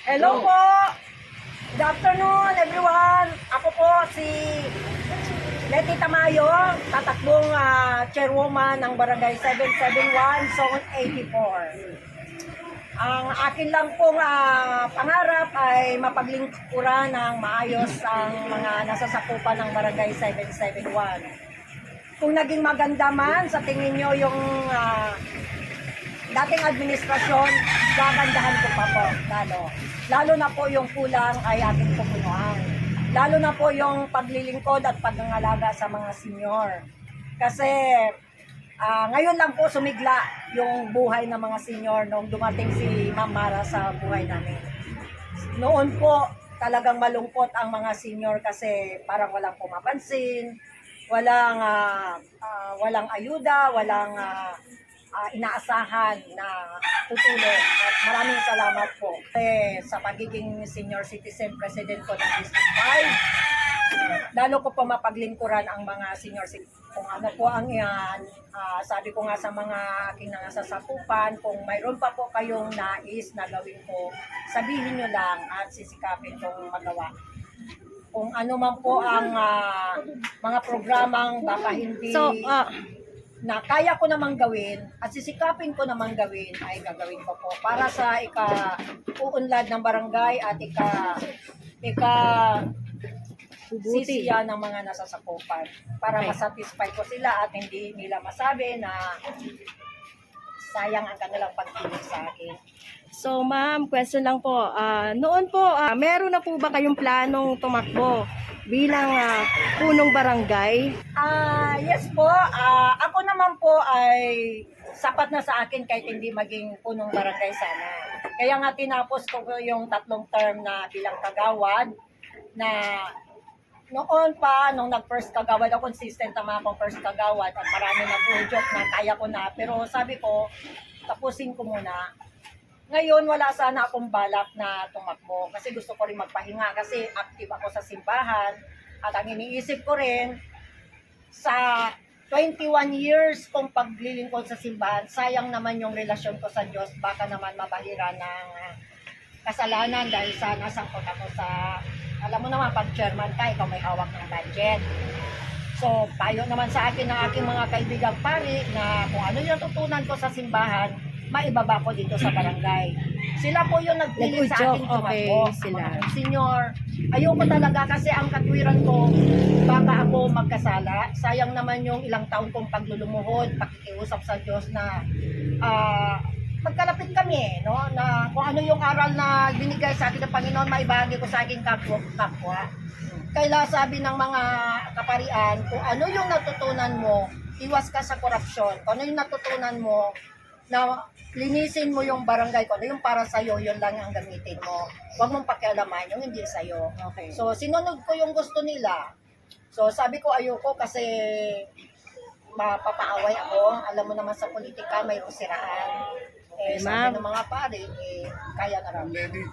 Hello po! Good afternoon everyone! Ako po si Letty Tamayo, tatakbong chairwoman ng Barangay 771, Zone 84. Ang akin lang pong pangarap ay mapaglingkuran ng maayos ang mga nasasakupan ng Barangay 771. Kung naging maganda man sa tingin nyo yung dating administrasyon, gagandahan ko pa po lalo. Lalo na po yung kulang ay ating pupunuan. Lalo na po yung paglilingkod at pagngalaga sa mga senior. Kasi ngayon lang po sumigla yung buhay ng mga senior nung dumating si Ma'am Mara sa buhay namin. Noon po talagang malungkot ang mga senior kasi parang walang pumapansin, walang ayuda, walang inaasahan na tutulong. At maraming salamat po sa pagiging senior citizen president ko ng District 5. Lalo ko po mapaglingkuran ang mga senior citizen. Kung ano po ang sabi ko nga sa mga aking nasasakupan, kung mayroon pa po kayong nais na gawin ko, sabihin nyo lang at sisikapin kong magawa. Kung ano man po ang mga programang baka hindi na kaya ko namang gawin at sisikapin ko namang gawin ay gagawin ko po para sa uunlad ng barangay at sisiya ng mga nasasakupan para masatisfy ko sila at hindi nila masabi na sayang ang kanilang pagpili sa akin. So ma'am, question lang po. Noon po, meron na po ba kayong planong tumakbo bilang punong barangay? Yes po. Ako naman po ay sapat na sa akin kahit hindi maging punong barangay sana. Kaya nga tinapos ko yung 3 term na bilang kagawad na noon pa, nung nag-first kagawad, ako consistent naman akong first kagawad at marami nag-joke na kaya ko na. Pero sabi ko, tapusin ko muna. Ngayon, wala sana akong balak na tumakbo kasi gusto ko rin magpahinga kasi active ako sa simbahan at ang iniisip ko rin sa 21 years kong paglilingkod sa simbahan, sayang naman yung relasyon ko sa Diyos, baka naman mabahira ng kasalanan dahil sa nasangkot ako sa, alam mo naman, pag chairman ka, ikaw may hawak ng budget. So, payo naman sa akin ng aking mga kaibigang pari na kung ano yung tutunan ko sa simbahan, maibaba ko dito sa barangay. Sila po yung nagpili sa akin tumakbo. Sila. Senior, ayoko talaga kasi ang katwiran ko, baka ako magkasala. Sayang naman yung ilang taon kong paglulumuhod, pakikiusap sa Diyos na magkalapit kami, no? Na kung ano yung aral na binigay sa akin ng Panginoon, maibahagi ko sa aking kapwa. Kaya sabi ng mga kaparian, kung ano yung natutunan mo, iwas ka sa korupsyon. Kung ano yung natutunan mo, na linisin mo yung barangay ko, yung para sa'yo, yun lang ang gamitin mo. Huwag mong pakialaman yung hindi sa'yo. Okay. So, sinunod ko yung gusto nila. So, sabi ko ayoko kasi mapapaaway ako. Alam mo naman sa politika, mayroong siraan. Sabi ng mga pare, kaya na rin. Lenny,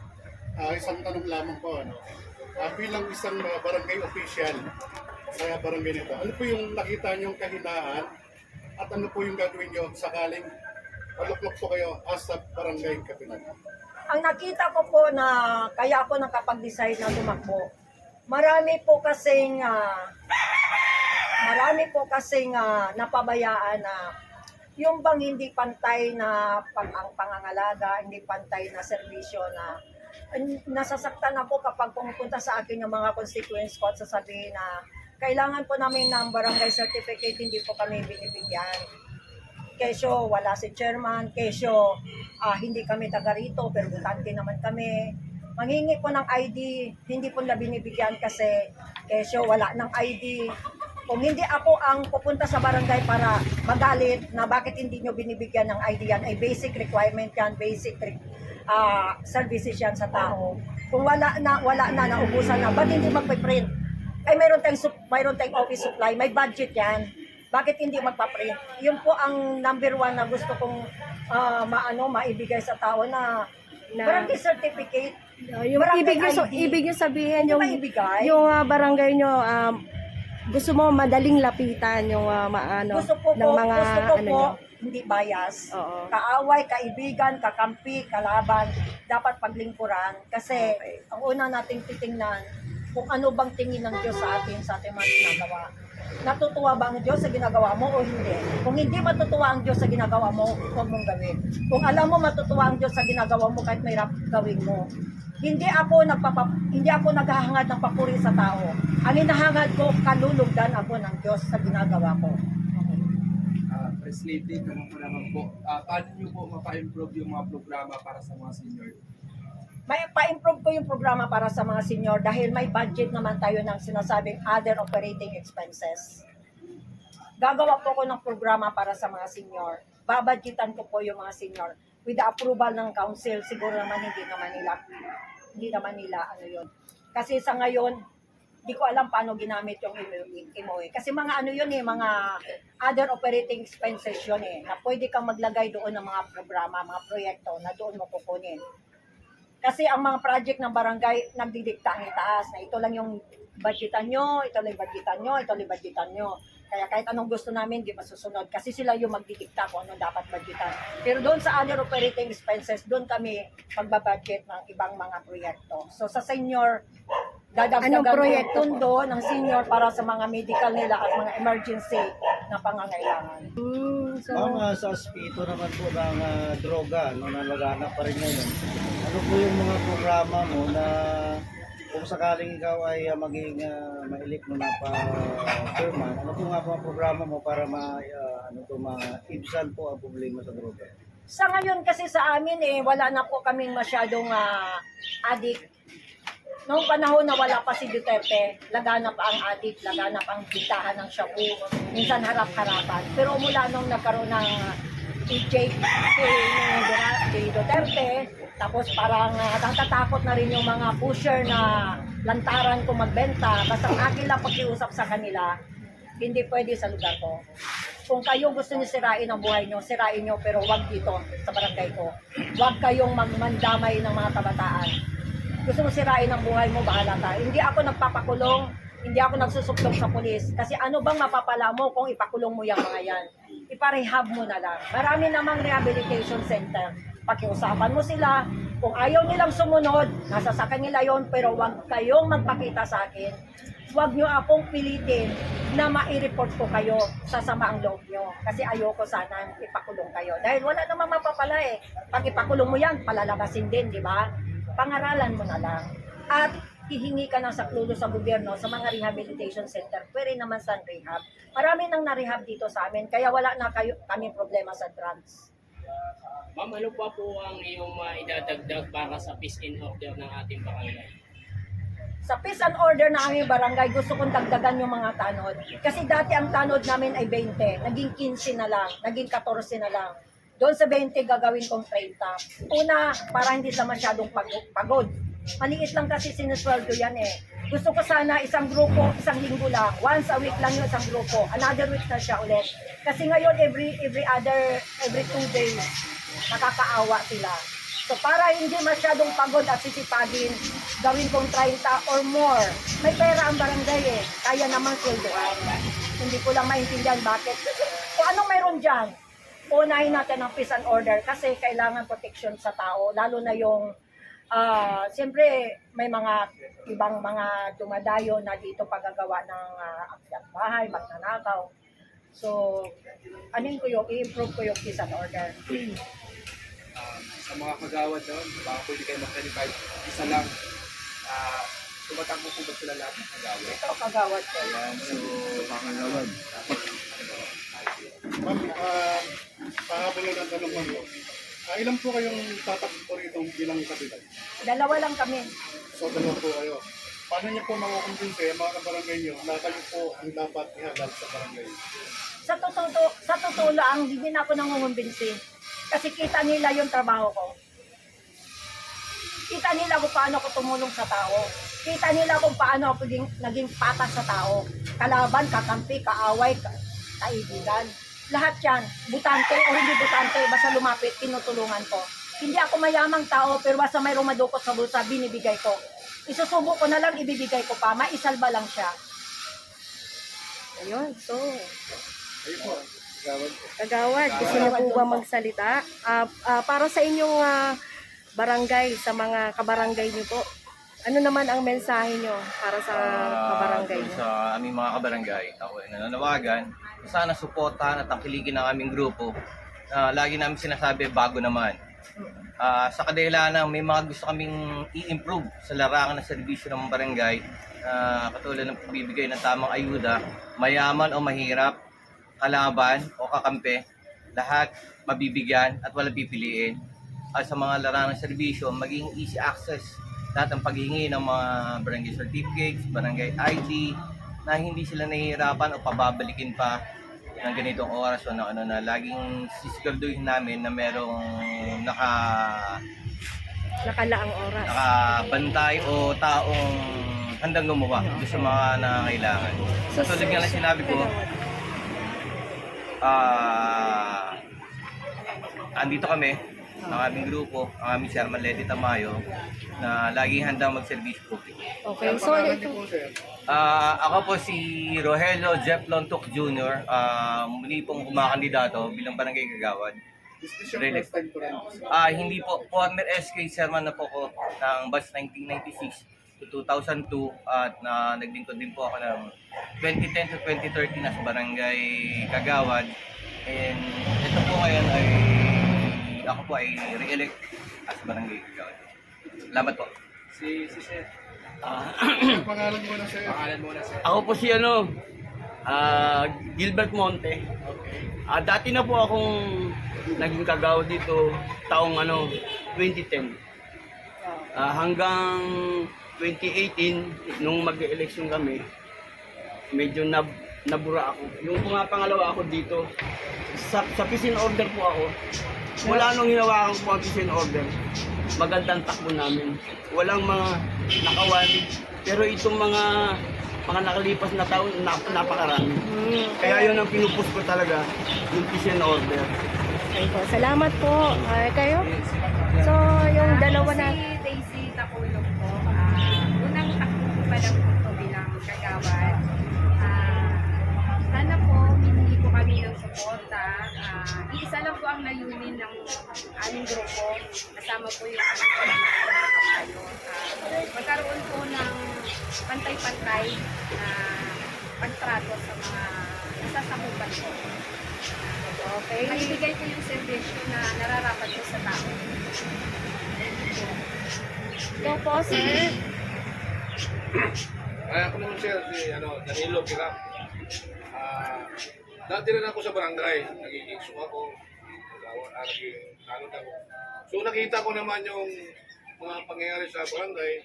isang tanong lamang po. Bilang isang barangay official sa barangay nito, ano po yung nakita niyong kahinaan at ano po yung gagawin niyo sakaling maluklok po kayo as a barangay kapitan? Ang nakita ko po na kaya ako nakapag-decide na tumakbo, marami po kasing napabayaan na yung bang hindi pantay na ang pangangalaga, hindi pantay na serbisyo na nasasaktan ako kapag pumupunta sa akin yung mga constituents ko at sasabihin na kailangan po namin ng barangay certificate, hindi po kami binibigyan. Kesyo wala si chairman, kesyo hindi kami taga rito, pero butante naman kami. Mangingi po ng ID, hindi po nila binibigyan kasi kesyo wala ng ID. Kung hindi ako ang pupunta sa barangay para magalit na bakit hindi nyo binibigyan ng ID yan, ay basic requirement yan, basic services yan sa tao. Kung wala na, naubusan na, ba't hindi magpiprint? Ay mayroon tayong office supply, may budget yan. Bakit hindi magpa-print? Yun po ang number 1 na gusto kong maibigay sa tao na barangay certificate. Yung ibig nyo sabihin, yung barangay nyo, gusto mo madaling lapitan yung gusto ko po hindi bias. Oo. Kaaway, kaibigan, kakampi, kalaban, dapat paglingkuran. Kasi ang una nating titingnan, kung ano bang tingin ng Diyos sa atin mga ginagawa. Natutuwa ba ang Diyos sa ginagawa mo o hindi? Kung hindi matutuwa ang Diyos sa ginagawa mo, huwag mong gawin. Kung alam mo matutuwa ang Diyos sa ginagawa mo, kahit may rap gawin mo. Hindi ako naghahangad ng papuri sa tao. Ang hinahangad ko, kalulugdan ako ng Diyos sa ginagawa ko. Press Lady, tanong ko naman po, paano nyo po mapa-improve yung mga programa para sa mga senior? May pa-improve ko yung programa para sa mga senior dahil may budget naman tayo ng sinasabing other operating expenses. Gagawa po ko ng programa para sa mga senior. Babudgetan ko po yung mga senior. With the approval ng council, siguro naman hindi naman nila ano yun. Kasi sa ngayon, di ko alam paano ginamit yung MOA. Kasi mga ano yun mga other operating expenses yun na pwede kang maglagay doon ng mga programa, mga proyekto na doon mo kukunin. Kasi ang mga project ng barangay, nagdidikta ang itaas na ito lang yung budgetan nyo, ito lang yung budgetan nyo, ito lang yung budgetan nyo. Kaya kahit anong gusto namin, di masusunod. Kasi sila yung magdidikta kung ano dapat budgetan. Pero doon sa other operating expenses, doon kami magbabudget ng ibang mga proyekto. So sa senior, dadagdagan Anong proyekto po pondo ng senior para sa mga medical nila at mga emergency na pangangailangan. So, Ma'am, sa aspito naman po ng droga, nalaganap pa rin ngayon. Ano po yung mga programa mo na kung sakaling ikaw ay maging ma-elect mo na chairman, ano po nga po ang programa mo para ma-ibsan po ang problema sa droga? Sa ngayon kasi sa amin wala na po kaming masyadong addict. Noong panahon na wala pa si Duterte, laganap ang addict, laganap ang bitahan ng shabu, minsan harap-harapan. Pero mula nung nagkaroon ng kay Duterte, tapos parang natatakot na rin yung mga pusher na lantaran kung magbenta. Basta akin lang pakiusap sa kanila, hindi pwede sa lugar ko. Kung kayo gusto niyo sirain ang buhay niyo, sirain niyo, pero wag dito sa barangay ko. Wag kayong magmandamay ng mga kabataan. Gusto mo sirain ang buhay mo, bahala ka. Hindi ako nagpapakulong, hindi ako nagsusuklong sa pulis. Kasi ano bang mapapala mo kung ipakulong mo yung mga yan? Iparehab mo na lang. Marami namang rehabilitation center. Pakiusapan mo sila. Kung ayaw nilang sumunod, nasa sa kanila yon, pero wag kayong magpakita sa akin. Huwag nyo akong pilitin na mai-report ko kayo sa samaang loob nyo. Kasi ayoko sana ipakulong kayo. Dahil wala namang mapapala Pag ipakulong mo yan, palalabasin din, di ba? Pangaralan mo na lang. At hihingi ka ng saklulo sa gobyerno sa mga rehabilitation center. Pwede naman sa rehab. Marami nang na-rehab dito sa amin, kaya wala na kami problema sa drugs. Ma'am, ano pa po ang iyong maidadagdag para sa peace and order ng ating barangay? Sa peace and order na aming barangay, gusto kong dagdagan yung mga tanod. Kasi dati ang tanod namin ay 20, naging 15 na lang, naging 14 na lang. Doon sa 20, gagawin kong 30. Una, para hindi sa masyadong pagod. Maliit lang kasi sinusweldo yan Gusto ko sana isang grupo, isang linggo lang. Once a week lang yung isang grupo. Another week na siya ulit. Kasi ngayon, every 2 days, nakakaawa sila. So para hindi masyadong pagod at sisipagin, gawin kong 30 or more. May pera ang barangay Kaya namang sweldoan. Hindi ko lang maintindihan bakit. Kung anong mayroon dyan, unahin natin ang peace and order kasi kailangan protection sa tao. Lalo na yung, siyempre may mga ibang mga dumadayo na dito paggagawa ng akyat bahay, magnanakaw. So, i-improve ko yung peace and order. Sa mga kagawad doon, baka pwede kayo mag-clarify, isa lang, tumatakbo po ba sila lahat ng kagawad? Ito kagawad ko. Ayan, so, mga kagawad. Ma'am, pahabol na ng tanong mo. Ilan po kayong tatakbo rito bilang kapitan? Dalawa lang kami. So, dalawa po kayo. Paano niyo po makukumbinse mga kabarangay niyo na kayo po ang dapat ihalal sa barangay? Sa totoo lang, hindi na ako nangungumbinsi. Kasi kita nila yung trabaho ko. Kita nila kung paano ako tumulong sa tao. Kita nila kung paano ako naging patas sa tao. Kalaban, kakampi, kaaway, kaibigan. Lahat yan, butante o hindi butante, basta lumapit, tinutulungan ko. Hindi ako mayamang tao, pero basta mayroong madukot sa bulsa, binibigay ko. Isusubo ko na lang, ibibigay ko pa, maisalba lang siya. ayun. So, Ayun po. Kagawad, gusto niyo po ba magsalita? Para sa inyong barangay, sa mga kabarangay niyo po, ano naman ang mensahe niyo para sa kabarangay niyo? Sa aming mga kabarangay, ako ay nananawagan, sana suportahan at tangkilikin ang aming grupo. Lagi namin sinasabi, bago naman. Sa kadahilan may mga gusto kaming i-improve sa larangan ng serbisyo ng barangay, katulad ng pagbibigay ng tamang ayuda, mayaman o mahirap, kalaban o kakampi, lahat mabibigyan at walang pipiliin. At sa mga larangan ng serbisyo, maging easy access lahat ng paghihingi ng mga barangay certificates, barangay ID, na hindi sila nahihirapan o pababalikin pa ng ganitong oras o na laging sisiguraduhin namin na merong Nakalaang oras. nakabantay o taong handang gumawa doon sa mga nangangailangan. So, tulad nga ng sinabi ko, andito kami, ang aming grupo, ang aming Chairman Ledy Tamayo, na laging handang magserbisyo publiko. Okay, so ito. Ako po si Rogelio Jeff Lontok Jr., muli pong kumakandidato bilang barangay kagawad. Is this your first time to run? Hindi po, former SK chairman na po ko ng batch 1996 to 2002 at naglingkod din po ako ng 2010 to 2013 na sa barangay kagawad. And ito po ngayon ay ako po ay re-elect as barangay kagawad. Salamat po. Si Sir. Ang pangalan mo na sir. Pangalan muna, Sir. Ako po si Gilbert Monte. Dati na po akong naging kagawad dito taong 2010. Hanggang 2018 nung mag-election kami, medyo nabura ako. Yung pangalawa ako dito, sa peace and order po ako. Wala nung hinawakan ko ang peace and order. Magandang takbo namin. Walang mga nakawan. Pero itong mga nakalipas na taon, napakarami. Kaya yun ang pinupus ko talaga, yung peace and order. Okay po. Salamat po. Kayo? So, yung dalawa na... Si Daisy Takulog po. Unang takbo ko pa lang po bilang kagawad. Sana po, hindi po kami ng suporta. Iisa lang po ang layunin ng aming grupo. Kasama po yung aming mga kabayo. Magkaroon po ng pantay-pantay na pagtrato sa mga nasasakupan po. Okay. Maibigay po yung servisyo na nararapat po sa tao. Ikaw po, sir. Ako naman sir, si Danilo Kirap. Dati rin ako sa barangay, nag-iiksok ako, naging ako. So nakita ko naman yung mga pangyayari sa barangay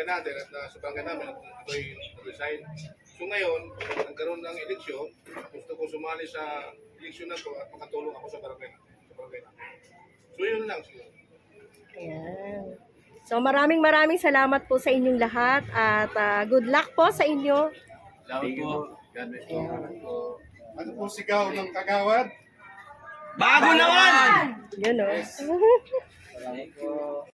natin at sa barangay namin, ako'y resign. So ngayon, nagkaroon ng eleksyon, gusto ko sumali sa eleksyon na to at makatulong ako sa barangay namin. So yun lang siguro. Ayan. So maraming salamat po sa inyong lahat at good luck po sa inyo. Salamat po. God bless po. Ano po sigaw ng kagawad? Bago naman! Yun o.